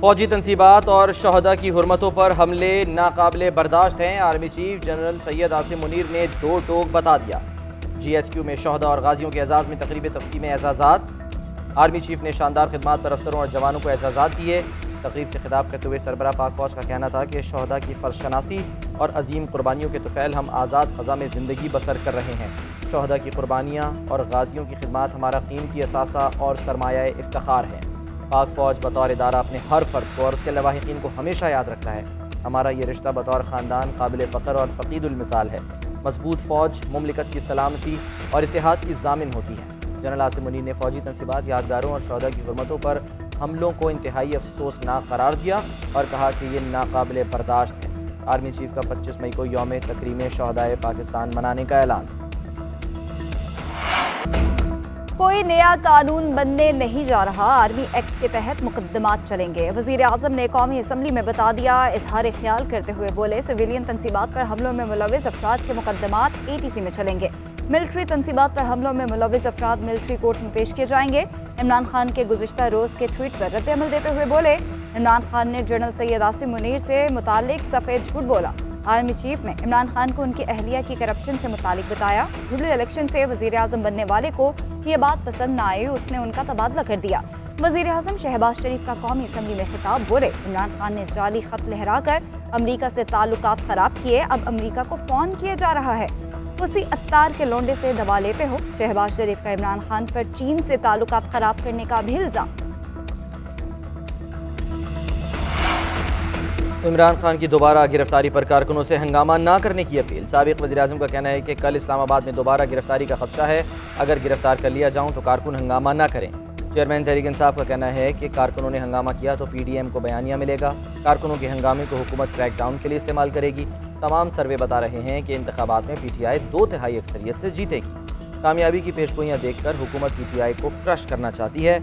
फौजी तनसीबात और शहदा की हुर्मतों पर हमले नाकाबिले बर्दाश्त हैं। Army chief general Syed Asim Munir ने दो टोक बता दिया। GHQ में शहदा और गाजियों के एजाज़ में तकरीब तक़सीम एजाज़ात। आर्मी चीफ ने शानदार खिदमात पर अफसरों और जवानों को एजाज़ात दिए। तकरीब से खिताब करते हुए सरबराह पाक फौज का कहना था कि शहदा की फ़र्शनासी और अजीम कुर्बानियों के तुफ़ैल हम आज़ाद फ़ज़ा में ज़िंदगी बसर कर रहे हैं। शहदा की कुर्बानियाँ और गाजियों की खिदमात हमारा कीमती असासा और सरमाया इफ्तिखार है। पाक फ़ौज बतौर इदारा अपने हर फ़र्द को और उसके लवाहिकीन को हमेशा याद रखता है। हमारा ये रिश्ता बतौर ख़ानदान काबिल फ़ख्र और फ़क़ीदुल मिसाल है। मजबूत फ़ौज मुमलिकत की सलामती और इत्तेहाद की ज़ामिन होती है। जनरल आसिम मुनीर ने फ़ौजी तनसीबात, यादगारों और शहदा की हुर्मतों पर हमलों को इंतहाई अफसोसनाक करार दिया और कहा कि ये नाकाबिले बर्दाश्त है। आर्मी चीफ का 25 मई को यौम तकरीम शहदाए पाकिस्तान मनाने का ऐलान। कोई नया कानून बनने नहीं जा रहा, आर्मी एक्ट के तहत मुकदमात चलेंगे। वज़ीर आज़म ने कौमी असम्बली में बता दिया। इजहार ख्याल करते हुए बोले, सिविलियन तनसीबात पर हमलों में मुलविस अफराद के मुकदमात ATC में चलेंगे। मिलिट्री तनसीबात पर हमलों में मुलविस अफराद मिलिट्री कोर्ट में पेश किए जाएंगे। इमरान खान के गुज़िश्ता रोज़ के ट्वीट पर रद्द-ए-अमल देते हुए बोले, इमरान खान ने जनरल सैयद आसिम मुनीर से मुतालिक सफ़ेद झूठ बोला। आर्मी चीफ ने इमरान खान को उनकी अहलिया की करप्शन से मुतालिक बताया। जुबली इलेक्शन से वज़ीर आज़म बनने वाले को ये बात पसंद न आई, उसने उनका तबादला कर दिया। वज़ीर आज़म शहबाज शरीफ का कौमी असम्बली में खिताब, बोले, इमरान खान ने जाली खत लहराकर अमरीका से ताल्लुकात ख़राब किए, अब अमरीका को फ़ोन किया जा रहा है। उसी अत्तार के लोंडे से दबा लेते हो। शहबाज शरीफ का इमरान खान पर चीन से ताल्लुकात ख़राब करने का भी इल्ज़ाम। इमरान खान की दोबारा गिरफ्तारी पर कारकुनों से हंगामा ना करने की अपील। साबिक़ वज़ीर-ए-आज़म का कहना है कि कल इस्लामाबाद में दोबारा गिरफ्तारी का खदशा है, अगर गिरफ्तार कर लिया जाऊं तो कारकुन हंगामा ना करें। चेयरमैन तहरीक इंसाफ का कहना है कि कारकुनों ने हंगामा किया तो PDM को बयानिया मिलेगा। कारकुनों के हंगामे को हुकूमत क्रैकडाउन के लिए इस्तेमाल करेगी। तमाम सर्वे बता रहे हैं कि इंतखाबात में PTI 2/3 अक्सरियत से जीतेगी। कामयाबी की पेशगोइयाँ देखकर हुकूमत PTI को क्रश करना चाहती है।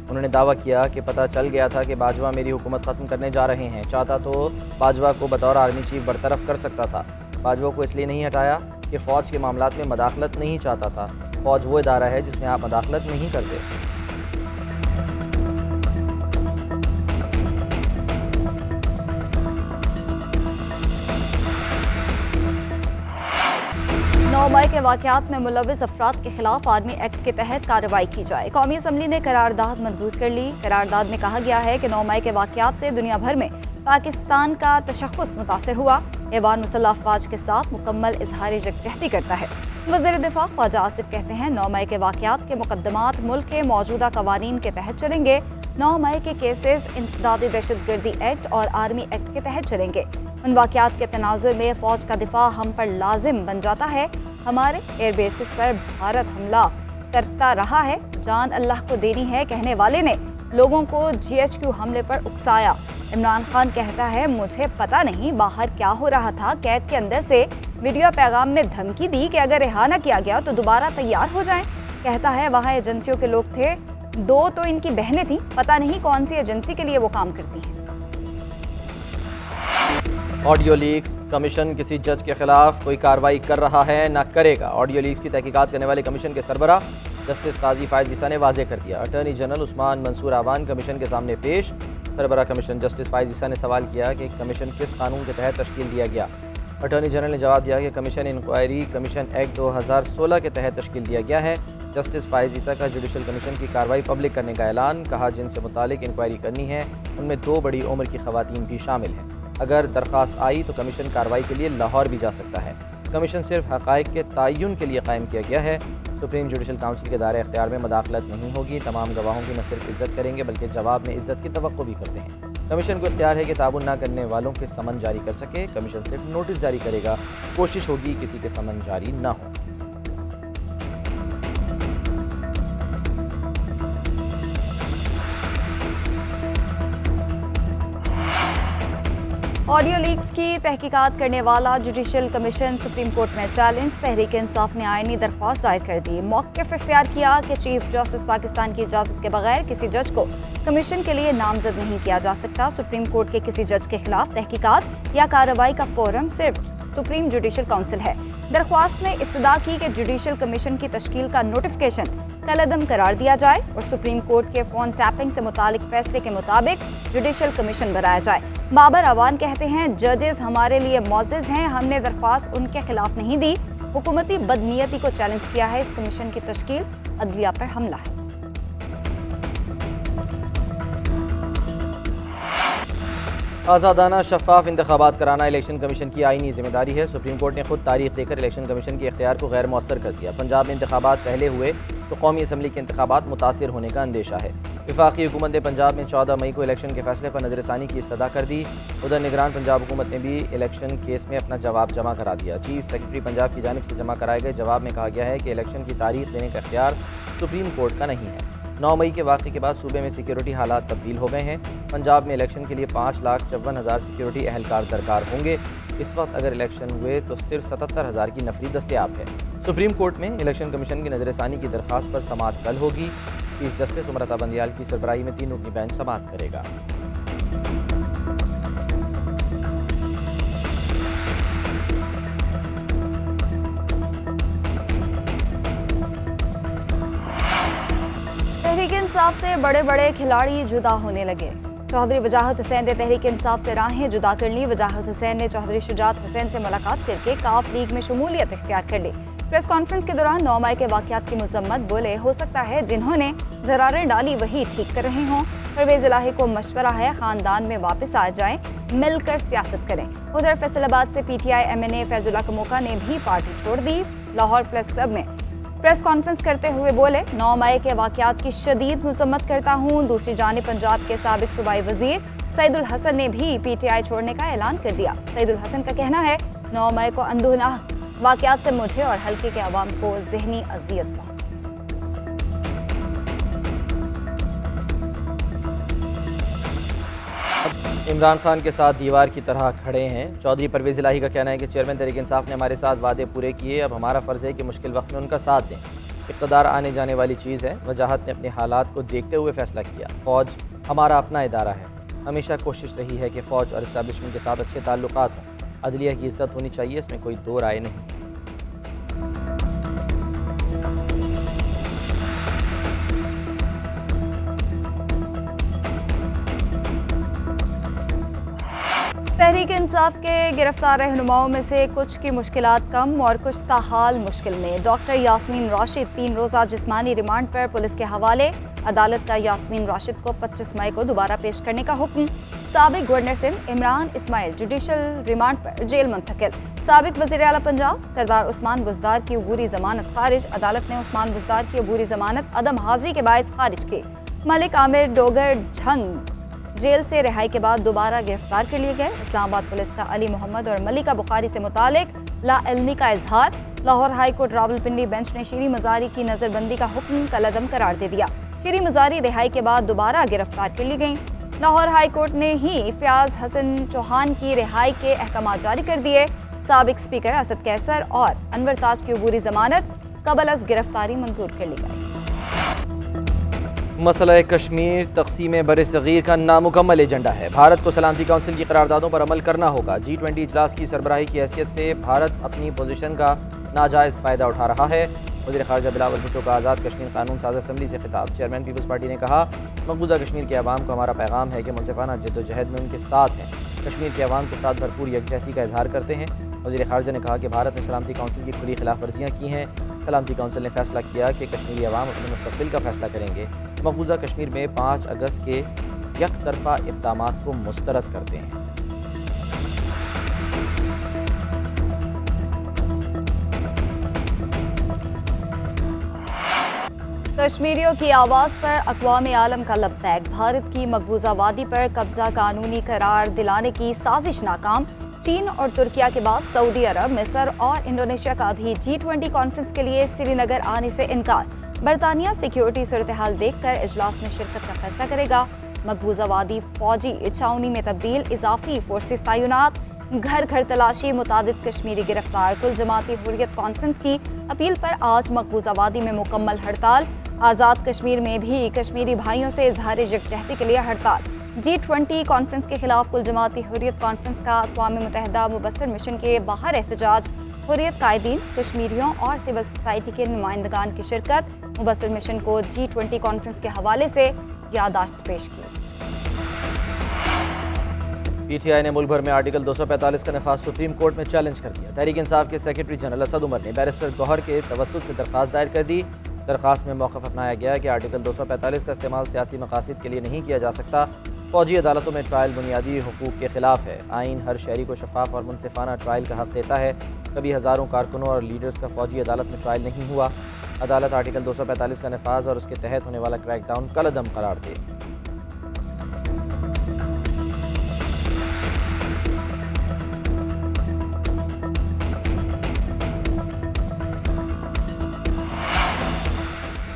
उन्होंने दावा किया कि पता चल गया था कि बाजवा मेरी हुकूमत ख़त्म करने जा रहे हैं। चाहता तो बाजवा को बतौर आर्मी चीफ बरतरफ कर सकता था। बाजवा को इसलिए नहीं हटाया कि फ़ौज के मामलात में मदाखलत नहीं चाहता था। फ़ौज वो इदारा है जिसमें आप मदाखलत नहीं करते। मई के वाक़यात में मुलविस अफराद के खिलाफ आर्मी एक्ट के तहत कार्रवाई की जाए। कौमी असम्बली ने करारदाद मंजूर कर ली। करारदाद में कहा गया है कि 9 मई के वाक़यात से दुनिया भर में पाकिस्तान का तशख़्ख़ुस मुतासर हुआ। ऐवान मुसल्लह अफ़वाज के साथ मुकम्मल इजहार यकजहती करता है। वज़ीर दिफ़ा ख्वाजा आसिफ कहते हैं, 9 मई के वाक़यात के मुकदमात मुल्क के मौजूदा कवानीन के तहत चलेंगे। 9 मई के केसेस इंसदादी दहशतगर्दी एक्ट और आर्मी एक्ट के तहत चलेंगे। उन वाक़यात के तनाज़ुर में फ़ौज का दिफा हम पर लाजिम बन जाता है। हमारे एयर बेसिस पर भारत हमला करता रहा है, जान अल्लाह को देनी है कहने वाले ने लोगों को GHQ हमले पर उकसाया। इमरान खान कहता है, मुझे पता नहीं बाहर क्या हो रहा था। कैद के अंदर से वीडियो पैगाम में धमकी दी कि अगर रिहा न किया गया तो दोबारा तैयार हो जाएं। कहता है वहाँ एजेंसियों के लोग थे, 2 तो इनकी बहनें थीं, पता नहीं कौन सी एजेंसी के लिए वो काम करती हैं। ऑडियो लीक्स कमीशन किसी जज के खिलाफ कोई कार्रवाई कर रहा है न करेगा। ऑडियो लीक्स की तहकीकात करने वाले कमीशन के सरबराह जस्टिस काजी फायज ईसा ने वाज़ेह कर दिया। अटॉर्नी जनरल उस्मान मंसूर आवान कमीशन के सामने पेश। सरबराह कमीशन जस्टिस फायज ईसा ने सवाल किया कि कमीशन किस कानून के तहत तश्कील दिया गया। अटॉर्नी जनरल ने जवाब दिया कि कमीशन इंक्वायरी कमीशन एक्ट 2016 के तहत तश्कील दिया गया है। जस्टिस फायज ईसा का जुडिशल कमीशन की कार्रवाई पब्लिक करने का ऐलान। कहा, जिनसे मुतालिक इंक्वायरी करनी है उनमें 2 बड़ी उम्र की खवातीन भी शामिल हैं। अगर दरख्वास्त आई तो कमीशन कार्रवाई के लिए लाहौर भी जा सकता है। कमीशन सिर्फ हक़ाइक़ के तयन के लिए कायम किया गया है। सुप्रीम जुडिशल काउंसिल के दायरे इख्तियार में मदाखलत नहीं होगी। तमाम गवाहों की न सिर्फ इज्जत करेंगे बल्कि जवाब में इज्जत की तवक्को भी करते हैं। कमीशन को इख्तियार है कि ताबुन न करने वालों के समन जारी कर सके। कमीशन सिर्फ नोटिस जारी करेगा, कोशिश होगी किसी के समन जारी न हो। ऑडियो लीक्स की तहकीकात करने वाला जुडिशल कमीशन सुप्रीम कोर्ट में चैलेंज। तहरीक इंसाफ ने आईनी दरख्वास्त दायर कर दी। मौक़िफ़ इख्तियार किया कि चीफ जस्टिस पाकिस्तान की इजाज़त के बगैर किसी जज को कमीशन के लिए नामजद नहीं किया जा सकता। सुप्रीम कोर्ट के किसी जज के खिलाफ तहकीकात या कार्रवाई का फोरम सिर्फ सुप्रीम जुडिशल काउंसिल है। दरख्वास्त में इस्तदा की कि जुडिशल कमीशन की तश्कील का नोटिफिकेशन कलअदम करार दिया जाए और सुप्रीम कोर्ट के फोन टैपिंग से मुतालिक फैसले के मुताबिक जुडिशल कमीशन बनाया जाए। बाबर अवान कहते हैं, जजेस हमारे लिए मौजिज़ हैं, हमने दरख्वास्त उनके खिलाफ नहीं दी। हुकूमती बदनीयती को चैलेंज किया है। इस कमीशन की तश्कील अदलिया पर हमला है। आज़ादाना शफाफ इंतखाबात कराना इलेक्शन कमीशन की आईनी जिम्मेदारी है। सुप्रीम कोर्ट ने खुद तारीख देकर इलेक्शन कमीशन के इख्तियार को गैर मौसर कर दिया। पंजाब में इंतखाबात पहले हुए तो कौमी असम्बली के इंतखाबात मुतासिर होने का अंदेशा है। वफाकी हुकूमत ने पंजाब में 14 मई को इलेक्शन के फैसले पर नजरसानी की इस्तदा कर दी। उधर निगरान पंजाब हुकूमत ने भी इलेक्शन केस में अपना जवाब जमा करा दिया। चीफ सेक्रेटरी पंजाब की जानिब से जमा कराए गए जवाब में कहा गया है कि इलेक्शन की तारीख देने का इख्तियार सुप्रीम कोर्ट का नहीं है। 9 मई के वाक़े के बाद सूबे में सिक्योरिटी हालात तब्दील हो गए हैं। पंजाब में इलेक्शन के लिए 5,54,000 सिक्योरिटी एहलकार दरकार होंगे। इस वक्त अगर इलेक्शन हुए तो सिर्फ 77,000 की नफरी दस्तयाब है। सुप्रीम कोर्ट में इलेक्शन कमीशन की नजरसानी की दरख्वास्त पर समाअत कल होगी। चीफ जस्टिस उमरता बंदियाल की सरबराही में 3 रुकनी बेंच समाअत करेगा। तहरीक इंसाफ से बड़े बड़े खिलाड़ी जुदा होने लगे। चौधरी वजाहत हुसैन ने तहरीक इंसाफ से राहें जुदा कर ली। वजाहत हुसैन ने चौधरी शुजात हुसैन से मुलाकात करके काफ लीग में शमूलियत इख्तियार कर ली। प्रेस कॉन्फ्रेंस के दौरान 9 मई के वाक़यात की मजम्मत बोले, हो सकता है जिन्होंने ज़रारें डाली वही ठीक कर रहे हों। परवेज़ इलाही को मशवरा है ख़ानदान में वापस आ जाएं, मिलकर सियासत करें। उधर फैसलाबाद से PTI MNA फैजुल्ला कमोका ने भी पार्टी छोड़ दी। लाहौर प्रेस क्लब में प्रेस कॉन्फ्रेंस करते हुए बोले, 9 मई के वाक़यात की शदीद मजम्मत करता हूँ। दूसरी जानिब पंजाब के साबिक सूबाई वजीर सईदुल हसन ने भी PTI छोड़ने का ऐलान कर दिया। सईदुल हसन का कहना है, 9 मई को अंदुना वाक़यात से मुझे और हल्के के अवाम को ज़हनी अज़ियत पहुंची। इमरान खान के साथ दीवार की तरह खड़े हैं। चौधरी परवेज़ इलाही का कहना है कि चेयरमैन तहरीक इंसाफ ने हमारे साथ वादे पूरे किए, अब हमारा फ़र्ज़ है कि मुश्किल वक्त में उनका साथ दें। इक़्तिदार आने जाने वाली चीज़ है। वजाहत ने अपने हालात को देखते हुए फैसला किया। फ़ौज हमारा अपना इदारा है। हमेशा कोशिश रही है कि फ़ौज और इस्टेब्लिशमेंट के साथ अच्छे ताल्लुकात हों। अदलिया की इज़्ज़त होनी चाहिए, इसमें कोई दो राय नहीं। तहरीक इंसाफ के गिरफ्तार रहनुमाओं में से कुछ की मुश्किलात कम और कुछ ताहाल मुश्किल में। डॉक्टर यास्मीन राशिद 3 रोज़ा जिस्मानी रिमांड पर पुलिस के हवाले। अदालत का यास्मीन राशिद को 25 मई को दोबारा पेश करने का हुक्म। साबिक governor Sindh Imran Ismail judicial remand पर जेल मुंतकिल। साबिक वज़ीर आला पंजाब सरदार उस्मान बुज़दार की अबूरी जमानत खारिज। अदालत ने उस्मान बुज़दार की अबूरी जमानत अदम हाजिरी के बायस खारिज की। मलिक आमिर डोगर झंग जेल से रिहाई के बाद दोबारा गिरफ्तार कर लिए गए। इस्लामाबाद पुलिस का अली मोहम्मद और मलिका बुखारी से मुतालिक लाइल्मी का इजहार। Lahore high court Rawalpindi bench ने शीरी मजारी की नजरबंदी का हुक्म कलअदम करार दे दिया। शीरी मजारी रिहाई के बाद दोबारा गिरफ्तार कर ली गई। लाहौर हाई कोर्ट ने ही फयाज हसन चौहान की रिहाई के अहकाम जारी कर दिए। साबिक स्पीकर असद कैसर और अनवर ताज की अबूरी जमानत कबल अज गिरफ्तारी मंजूर कर ली गई। मसला कश्मीर तक़सीम बर-ए-सग़ीर का नामुकम्मल एजेंडा है। भारत को सलामती काउंसिल की करारदादों पर अमल करना होगा। G20 इजलास की सरबराही की हैसियत से भारत अपनी पोजीशन का नाजायज़ फ़ायदा उठा रहा है। वज़ीर ख़ारजा बिलावल भुट्टो का आज़ाद कश्मीर कानून साज़ असम्बली से खिताब। चेयरमैन पीपल्स पार्टी ने कहा, मकबूजा कश्मीर के अवाम को हमारा पैगाम है कि मुनसिफ़ाना जद्दोजहद में उनके साथ हैं। कश्मीर के अवाम के साथ भरपूर यकजहती का इजहार करते हैं। वज़ीर ख़ारजा ने कहा कि भारत ने सलामती काउंसिल की खुली खिलाफ वर्जियाँ की हैं। सलामती काउंसिल ने फैसला किया कि कश्मीरी अवाम अपने मुस्तक़बिल का फैसला करेंगे। मकबूजा कश्मीर में 5 अगस्त के यकतरफा इक़दामात को मुस्तरद करते हैं। कश्मीरियों की आवाज़ पर अक़वाम आलम का लबैक। भारत की मकबूजा वादी पर कब्जा कानूनी करार दिलाने की साजिश नाकाम। चीन और तुर्किया के बाद सऊदी अरब, मिस्र और इंडोनेशिया का भी G20 कॉन्फ्रेंस के लिए श्रीनगर आने से इनकार। बरतानिया सिक्योरिटी सूरत हाल देखकर इजलास में शिरकत का फैसला करेगा। मकबूजा वादी फौजी छावनी में तब्दील, इजाफी फोर्सेस तैनात, घर घर तलाशी, मुतादिद कश्मीरी गिरफ्तार। कुल जमाती हुर्रियत कॉन्फ्रेंस की अपील पर आज मकबूजा वादी में मुकम्मल हड़ताल। आज़ाद कश्मीर में भी कश्मीरी भाइयों से इजहार यकजहती के लिए हड़ताल। G20 कॉन्फ्रेंस के खिलाफ कुल जमाती हुर्रियत कॉन्फ्रेंस का अक़वाम मुत्तहिदा मुबस्सिर मिशन के बाहर एहतजाज, हुर्रियत कायदीन, कश्मीरियों और सिविल सोसाइटी के नुमाइंदगान की शिरकत। मुबस्सिर मिशन को G20 कॉन्फ्रेंस के हवाले से याददाश्त पेश की। PTI ने मुल्क भर में आर्टिकल 245 का नफाज सुप्रीम कोर्ट में चैलेंज कर दिया। तहरीक इंसाफ के सेक्रेटरी जनरल असद उमर ने बैरिस्टर गौहर के तवस्सुत से दरख्वास्त दायर कर दी। दरख्वास्त में मौक़िफ़ अपनाया गया कि आर्टिकल 245 का इस्तेमाल सियासी मकासद के लिए नहीं किया जा सकता। फौजी अदालतों में ट्रायल बुनियादी हुकूक के खिलाफ है। आइन हर शहरी को शफाफ और मुनसिफाना ट्रायल का हक देता है। कभी हज़ारों कारकुनों और लीडर्स का फौजी अदालत में ट्रायल नहीं हुआ। अदालत आर्टिकल 245 का नफाज और उसके तहत होने वाला क्रैकडाउन कलअदम करार दे।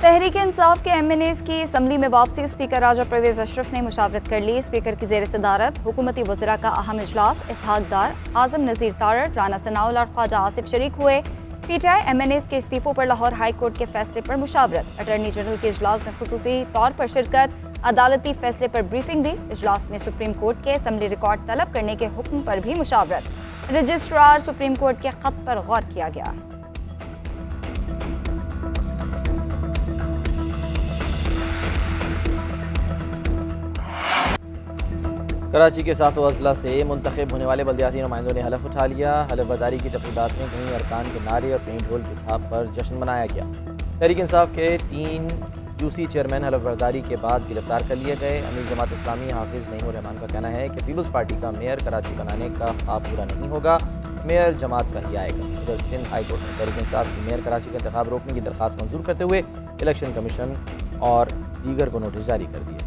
तहरीक इंसाफ के MNAs की असम्बली में वापसी। स्पीकर राजा परवेज अशरफ ने मुशावरत कर ली। स्पीकर की ज़ेर सदारत हुकूमती वज़रा का अहम इजलास। इसहाक डार, आज़म नज़ीर तारड़, राना सनाउल्लाह और ख्वाजा आसिफ शरीक हुए। PTI MNAs के इस्तीफों पर लाहौर हाई कोर्ट के फैसले पर मुशावरत। अटॉर्नी जनरल के इजलास में खुसूसी तौर पर शिरकत। अदालती फैसले पर ब्रीफिंग दी। इजलास में सुप्रीम कोर्ट के असम्बली रिकॉर्ड तलब करने के हुक्म पर भी मुशावरत। रजिस्ट्रार सुप्रीम कोर्ट के खत पर गौर किया गया। कराची के सातों अजला से मुंतखब होने वाले बल्दियाती नुमाइंदों ने हलफ उठा लिया। हलफ बर्दारी की तकरीबात में कहीं अरकान के नारे और कहीं ढोल की थाप पर जश्न मनाया गया। तहरीक इंसाफ के 3 UC चेयरमैन हलफ बर्दारी के बाद गिरफ्तार कर लिए गए। अमीर जमात इस्लामी हाफिज नईमुर रहमान का कहना है कि पीपल्स पार्टी का मेयर कराची बनाने का ख्वाब पूरा नहीं होगा, मेयर जमात का ही आएगा। उधर सिंध हाई कोर्ट ने तहरीक इंसाफ की मेयर कराची का इंतखाब रोकने की दरख्वास्त मंजूर करते हुए इलेक्शन कमीशन और दीगर को नोटिस जारी कर दिए।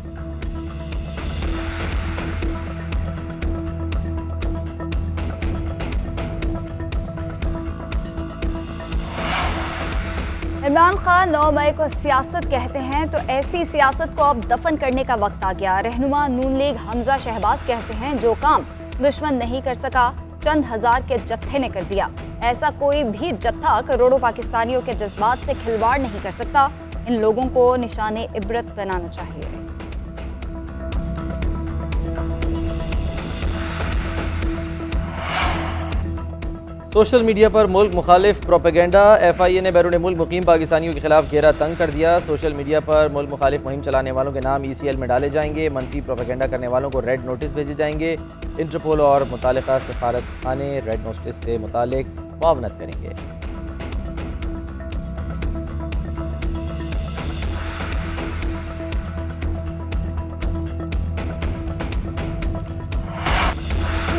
इमरान खान 9 मई को सियासत कहते हैं तो ऐसी सियासत को अब दफन करने का वक्त आ गया। रहनुमा नून लीग हमजा शहबाज कहते हैं जो काम दुश्मन नहीं कर सका चंद हजार के जत्थे ने कर दिया। ऐसा कोई भी जत्था करोड़ों पाकिस्तानियों के जज्बात से खिलवाड़ नहीं कर सकता। इन लोगों को निशाने इबरत बनाना चाहिए। सोशल मीडिया पर मुल्क मुखालिफ प्रोपेगेंडा। FIA ने बैरून मुल्क मुकीम पाकिस्तानियों के खिलाफ घेरा तंग कर दिया। सोशल मीडिया पर मुल्क मुखालिफ मुहिम चलाने वालों के नाम ECL में डाले जाएंगे। मनफी प्रोपेगेंडा करने वालों को रेड नोटिस भेजे जाएंगे। इंटरपोल और मुतालिका सफारत खाने रेड नोटिस से मुतालिक मुआवनत करेंगे।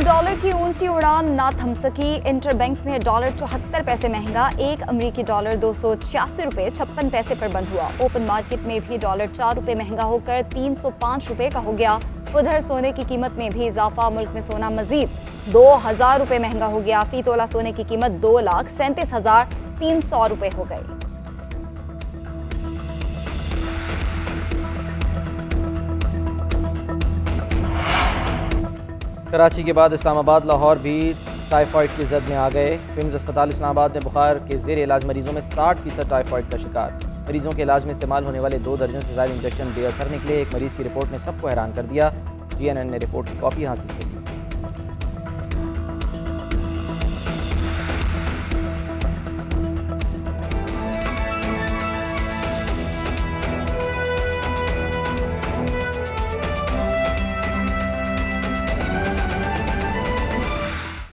डॉलर की ऊंची उड़ान ना थम सकी। इंटरबैंक में डॉलर 74 पैसे महंगा। एक अमरीकी डॉलर 286 रुपये 56 पैसे पर बंद हुआ। ओपन मार्केट में भी डॉलर 4 रुपये महंगा होकर 305 रुपये का हो गया। उधर सोने की कीमत में भी इजाफा। मुल्क में सोना मजीद 2000 रुपये महंगा हो गया। फी तोला सोने की कीमत 2,37,300 रुपये हो गई। कराची के बाद इस्लामाबाद लाहौर भी टाइफाइड की जद में आ गए। फिम्स अस्पताल इस्लामाबाद में बुखार के जेर इलाज मरीजों में 60% टाइफाइड का शिकार। मरीजों के इलाज में इस्तेमाल होने वाले 2 दर्जन से ज़्यादा इंजेक्शन बेअसर निकले। एक मरीज की रिपोर्ट ने सबको हैरान कर दिया। CNN ने रिपोर्ट की कॉपी हासिल की।